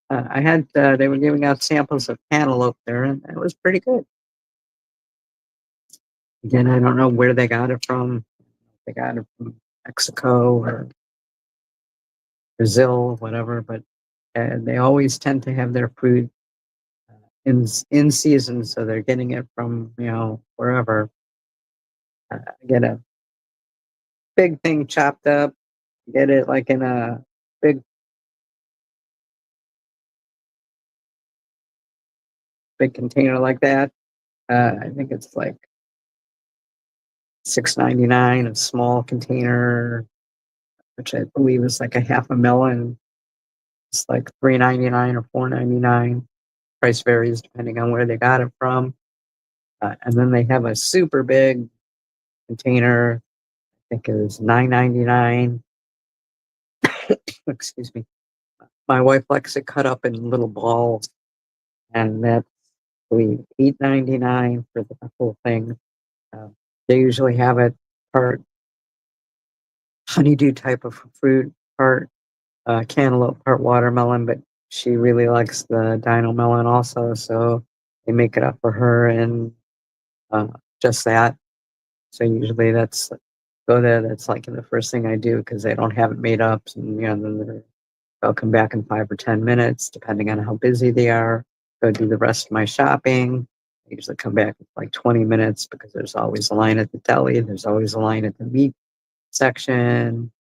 I had they were giving out samples of cantaloupe there, and it was pretty good. Again, I don't know where they got it from. They got it from Mexico or Brazil, whatever. But they always tend to have their fruit in season, so they're getting it from wherever. Get a big thing chopped up, get it like in a big container like that. I think it's like $6.99 a small container, which I believe is like a half a melon. It's like $3.99 or $4.99. Price varies depending on where they got it from. And then they have a super big container. I think it was $9.99. Excuse me. My wife likes it cut up in little balls, and that's $8.99 for the whole thing. Uh, they usually have it part honeydew type of fruit, part cantaloupe, part watermelon, but she really likes the dino melon also, so they make it up for her and uh, just that. So usually that's go there. That's like the first thing I do because they don't have it made up, and then they'll come back in 5 or 10 minutes, depending on how busy they are. Go do the rest of my shopping. I usually come back in like 20 minutes because there's always a line at the deli. There's always a line at the meat section.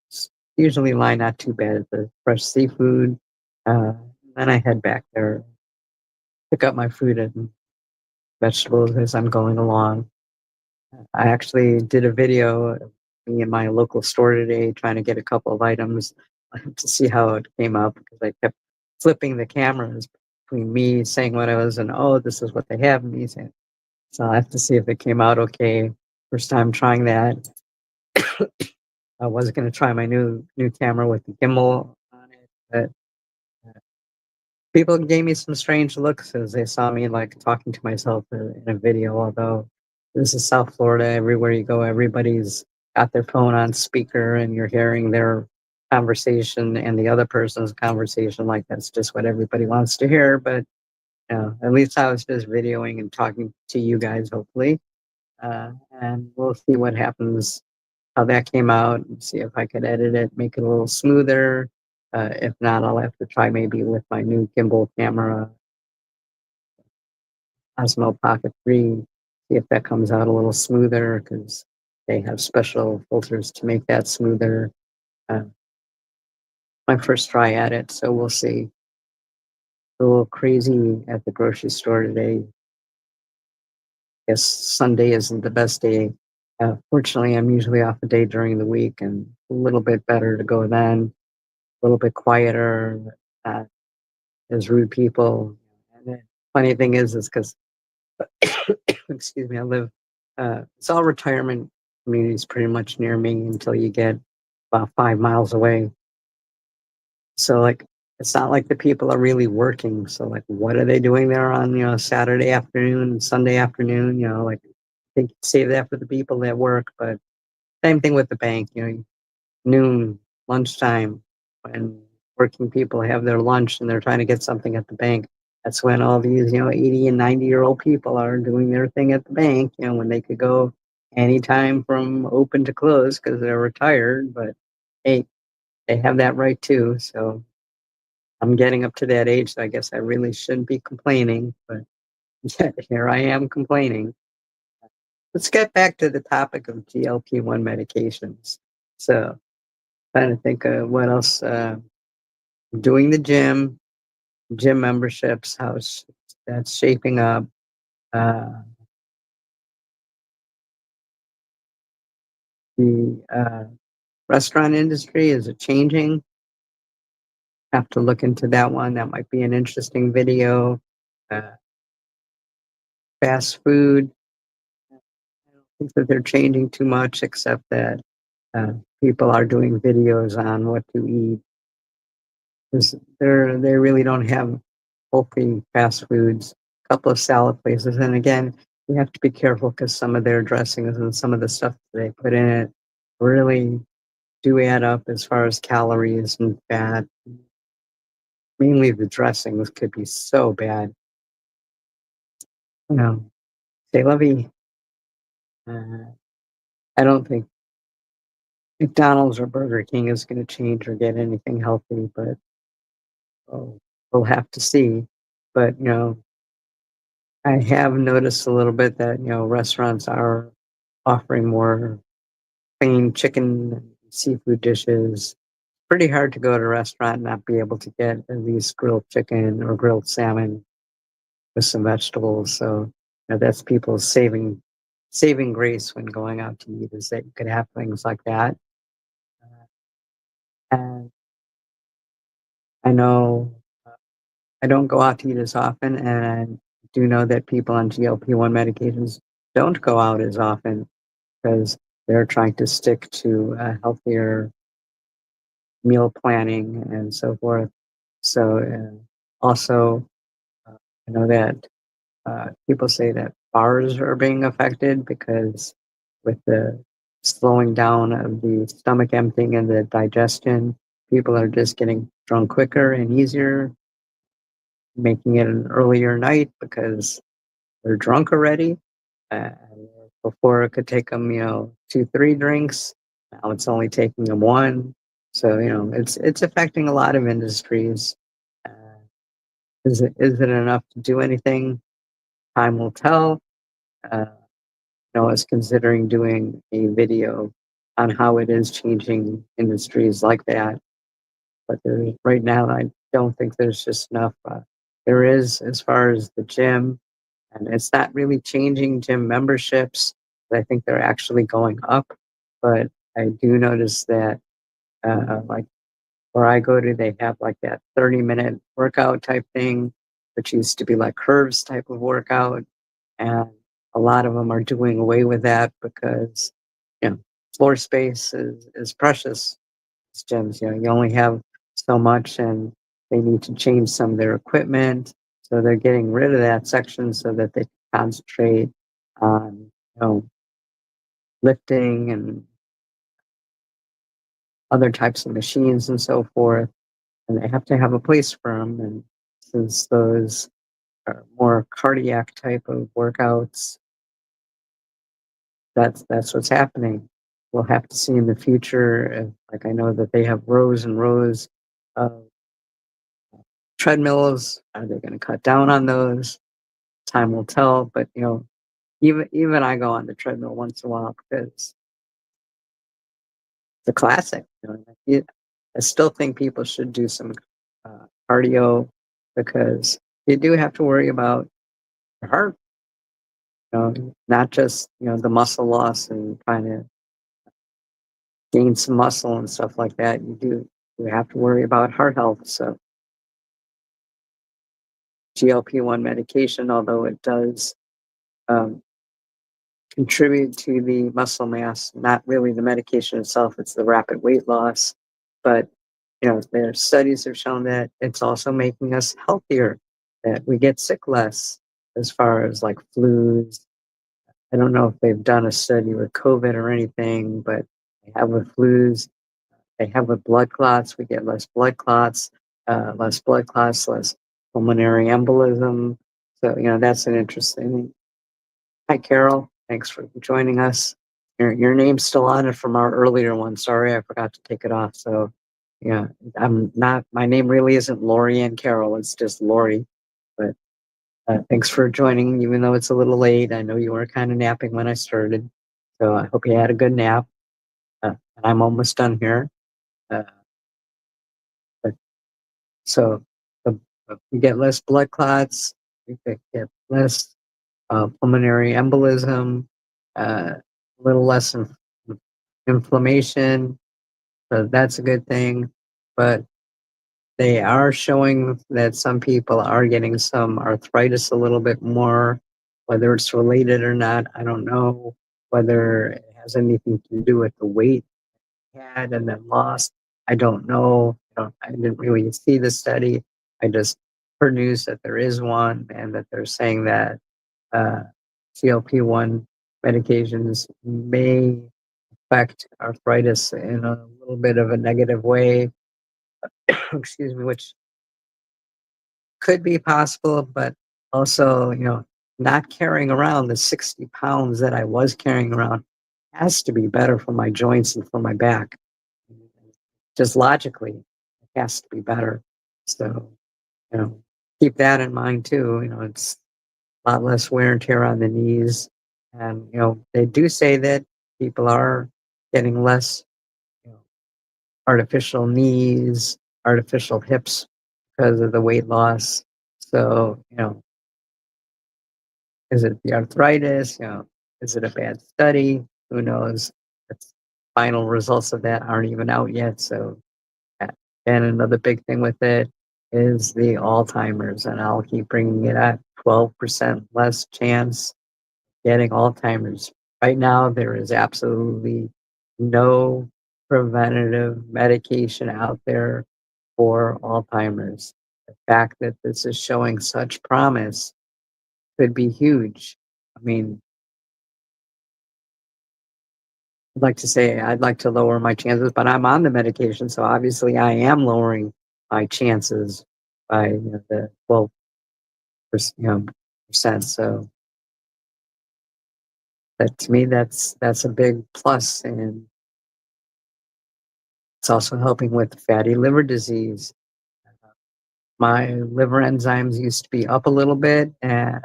It's usually line not too bad at the fresh seafood. Uh, then I head back there, pick up my fruit and vegetables as I'm going along. I actually did a video of me in my local store today trying to get a couple of items to see how it came out because I kept flipping the cameras between me saying what I was and this is what they have, and me saying. So I have to see if it came out okay. First time trying that. I was going to try my new camera with the gimbal on it, but people gave me some strange looks as they saw me like talking to myself in a video. Although this is South Florida, everywhere you go, everybody's got their phone on speaker and you're hearing their conversation and the other person's conversation, like that's just what everybody wants to hear. But at least I was just videoing and talking to you guys, hopefully. And we'll see what happens, how that came out, and see if I could edit it, make it a little smoother. If not, I'll have to try maybe with my new gimbal camera, Osmo Pocket 3, see if that comes out a little smoother because they have special filters to make that smoother. Uh, my first try at it, so we'll see. A little crazy at the grocery store today. Guess Sunday isn't the best day. Fortunately, I'm usually off a day during the week and a little bit better to go then, a little bit quieter. There's rude people. And the funny thing is because, excuse me, I live, it's all retirement communities pretty much near me until you get about 5 miles away. So like, it's not like the people are really working. So like, what are they doing there on, Saturday afternoon and Sunday afternoon? Like, I think save that for the people that work, but same thing with the bank, noon, lunchtime, when working people have their lunch and they're trying to get something at the bank. That's when all these, 80 and 90-year-old people are doing their thing at the bank, when they could go anytime from open to close because they're retired. But hey, they have that right too. So I'm getting up to that age, so I guess I really shouldn't be complaining, but yet here I am complaining. Let's get back to the topic of GLP-1 medications. So, trying to think of what else. Doing the gym memberships, how that's shaping up. Uh, the restaurant industry, is it changing? Have to look into that one. That might be an interesting video. Uh, Fast food, I don't think that they're changing too much, except that uh, people are doing videos on what to eat. Because they really don't have healthy fast foods. A couple of salad places, and again, you have to be careful because some of their dressings and some of the stuff they put in it really do add up as far as calories and fat. Mainly the dressings could be so bad. You know, say lovey. Uh, I don't think McDonald's or Burger King is going to change or get anything healthy, but we'll have to see. But I have noticed a little bit that restaurants are offering more plain chicken and seafood dishes. Pretty hard to go to a restaurant and not be able to get at least grilled chicken or grilled salmon with some vegetables. So that's people's saving grace when going out to eat, is that you could have things like that. And I know I don't go out to eat as often, and I do know that people on GLP-1 medications don't go out as often because they're trying to stick to a healthier meal planning and so forth. So also, I know that people say that bars are being affected because with the slowing down of the stomach emptying and the digestion, people are just getting drunk quicker and easier, making it an earlier night because they're drunk already. Uh, Before it could take them, 2, 3 drinks. Now it's only taking them one. So it's affecting a lot of industries. Uh, is it enough to do anything? Time will tell. Uh, I was considering doing a video on how it is changing industries like that, but right now I don't think there's just enough. There is as far as the gym, and it's not really changing gym memberships. I think they're actually going up, but I do notice that like where I go to, they have like that 30-minute workout type thing, which used to be like curves type of workout. And a lot of them are doing away with that because, you know, floor space is precious. It's gyms, you only have so much and they need to change some of their equipment. So they're getting rid of that section so that they can concentrate on, lifting and other types of machines and so forth, and they have to have a place for them. And since those are more cardiac type of workouts, that's what's happening. We'll have to see in the future. Like I know that they have rows and rows of treadmills. Are they going to cut down on those? Time will tell. But even I go on the treadmill once in a while because it's a classic. I still think people should do some cardio because you do have to worry about your heart. Not just the muscle loss and trying to gain some muscle and stuff like that. You have to worry about heart health. So GLP-1 medication, although it does um, contribute to the muscle mass, not really the medication itself, it's the rapid weight loss. But their studies have shown that it's also making us healthier, that we get sick less as far as like flus. I don't know if they've done a study with COVID or anything, but they have with flus. They have with blood clots. We get less blood clots, less pulmonary embolism. So, that's an interesting. Hi, Carol. Thanks for joining us. Your name's still on it from our earlier one. Sorry, I forgot to take it off. So, yeah, I'm not. My name really isn't Lori Ann Carroll. It's just Lori. But thanks for joining, even though it's a little late. I know you were kind of napping when I started, so I hope you had a good nap. And I'm almost done here. Uh, but so the, we get less blood clots. We get less pulmonary embolism, a little less inflammation. So that's a good thing. But they are showing that some people are getting some arthritis a little bit more. Whether it's related or not, I don't know. Whether it has anything to do with the weight had and then lost, I don't know. I didn't really see the study. I just heard news that there is one and that they're saying that uh, GLP-1 medications may affect arthritis in a little bit of a negative way. Excuse me, which could be possible, but also, not carrying around the 60 pounds that I was carrying around has to be better for my joints and for my back. Just logically, it has to be better. So, keep that in mind too. It's a lot less wear and tear on the knees. And, they do say that people are getting less, you know, artificial knees, artificial hips because of the weight loss. So, is it the arthritis? Is it a bad study? Who knows? It's, final results of that aren't even out yet. So, uh, and another big thing with it is the Alzheimer's, and I'll keep bringing it up. 12% less chance getting Alzheimer's. Right now, there is absolutely no preventative medication out there for Alzheimer's. The fact that this is showing such promise could be huge. I mean, I'd like to say I'd like to lower my chances, but I'm on the medication, so obviously I am lowering my chances by the 12% So that to me, that's a big plus, and it's also helping with fatty liver disease. My liver enzymes used to be up a little bit, and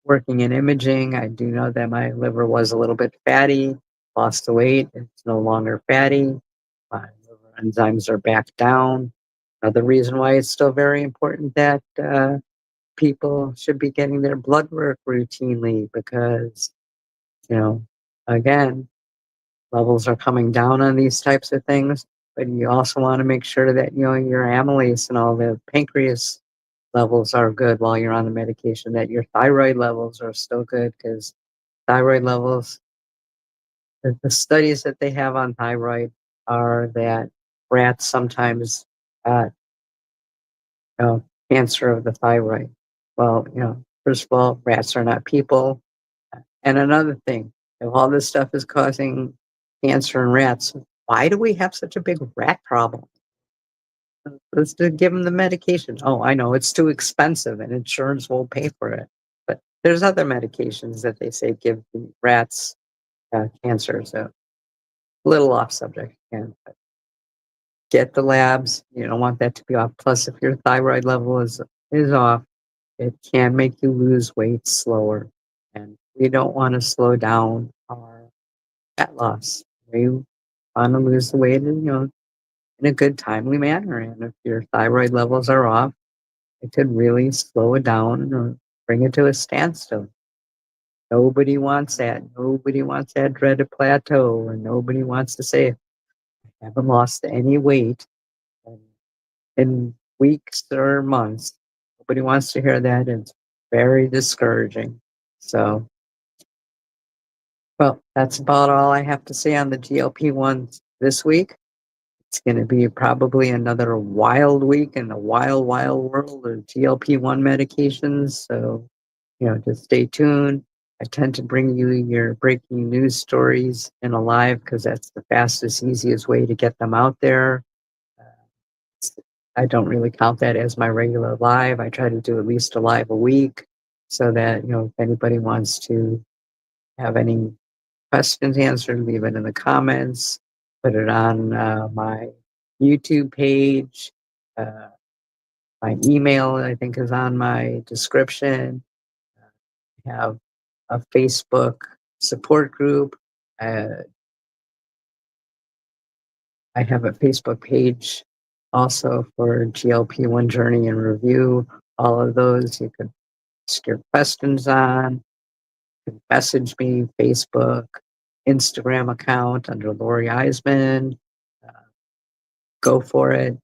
working in imaging, I do know that my liver was a little bit fatty, lost the weight, it's no longer fatty. My liver enzymes are back down. Another reason why it's still very important that people should be getting their blood work routinely because, you know, again, levels are coming down on these types of things, but you also want to make sure that, your amylase and all the pancreas levels are good while you're on the medication, that your thyroid levels are still good because thyroid levels, the studies that they have on thyroid are that rats sometimes cancer of the thyroid. Well, first of all, rats are not people. And another thing, if all this stuff is causing cancer in rats, why do we have such a big rat problem? Let's just give them the medication. Oh, I know it's too expensive and insurance won't pay for it. But there's other medications that they say give the rats cancer. So a little off subject again. But get the labs. You don't want that to be off. Plus, if your thyroid level is off, it can make you lose weight slower. And we don't want to slow down our fat loss. We want to lose the weight in a good, timely manner. And if your thyroid levels are off, it could really slow it down or bring it to a standstill. Nobody wants that. Nobody wants that dreaded plateau, and nobody wants to say, I haven't lost any weight in weeks or months. Nobody wants to hear that. It's very discouraging. So, well, that's about all I have to say on the GLP-1s this week. It's going to be probably another wild week in the wild, wild world of GLP-1 medications. So, just stay tuned. I tend to bring you your breaking news stories in a live because that's the fastest, easiest way to get them out there. I don't really count that as my regular live. I try to do at least a live a week so that, if anybody wants to have any questions answered, leave it in the comments, put it on my YouTube page. My email, I think, is on my description. I have a Facebook support group. Uh, I have a Facebook page also for GLP-1 Journey and Review. All of those you can ask your questions on. You can message me, Facebook, Instagram account under Lori Eisman. Uh, go for it.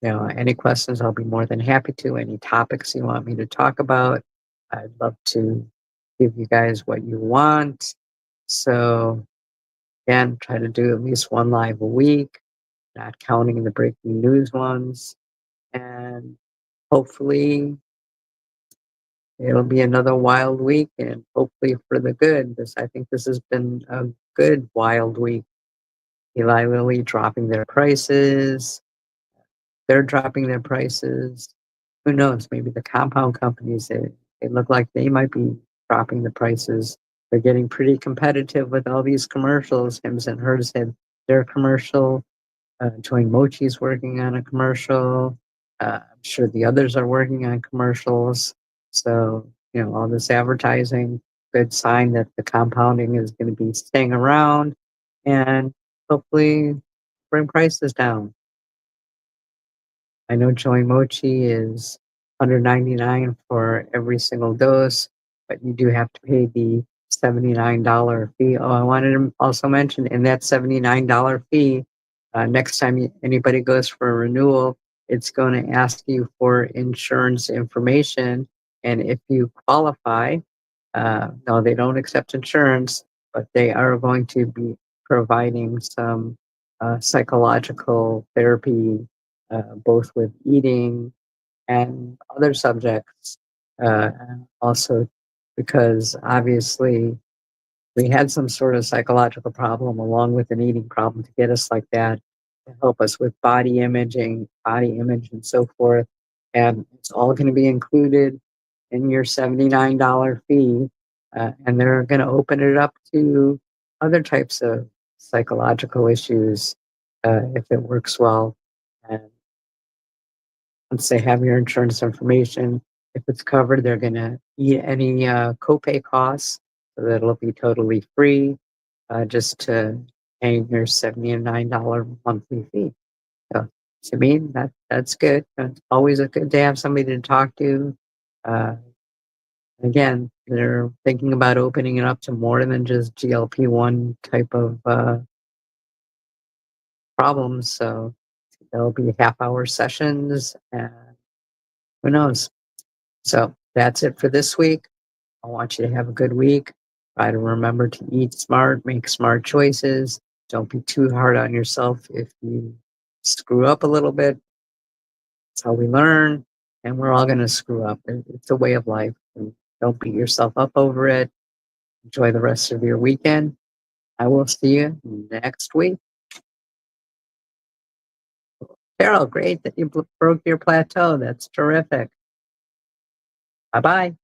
Any questions, I'll be more than happy to. Any topics you want me to talk about, I'd love to give you guys what you want. So, again, try to do at least one live a week, not counting the breaking news ones. And hopefully, it'll be another wild week and hopefully for the good. I think this has been a good wild week. Eli Lilly dropping their prices. They're dropping their prices. Who knows? Maybe the compound companies, they look like they might be dropping the prices. They're getting pretty competitive with all these commercials. Hims and Hers had their commercial. Joy Mochi's working on a commercial. I'm sure the others are working on commercials. So, all this advertising, good sign that the compounding is going to be staying around and hopefully bring prices down. I know Joy Mochi is $199 for every single dose, but you do have to pay the $79 fee. Oh, I wanted to also mention in that $79 fee, next time anybody goes for a renewal, it's going to ask you for insurance information. And if you qualify, no, they don't accept insurance, but they are going to be providing some psychological therapy, both with eating and other subjects. Also, because obviously we had some sort of psychological problem along with an eating problem to get us like that, to help us with body image and so forth. And it's all going to be included in your $79 fee. And they're going to open it up to other types of psychological issues if it works well. And once they have your insurance information, if it's covered, they're going to eat any copay costs, so that it'll be totally free, just to paying your $79 monthly fee. So to me, that's good. It's always a good to have somebody to talk to. Uh, Again, they're thinking about opening it up to more than just GLP-1 type of problems. So there'll be half-hour sessions, and who knows? So that's it for this week. I want you to have a good week. Try to remember to eat smart, make smart choices. Don't be too hard on yourself if you screw up a little bit. That's how we learn, and we're all going to screw up. It's a way of life. And don't beat yourself up over it. Enjoy the rest of your weekend. I will see you next week. Carol, great that you broke your plateau. That's terrific. Bye bye.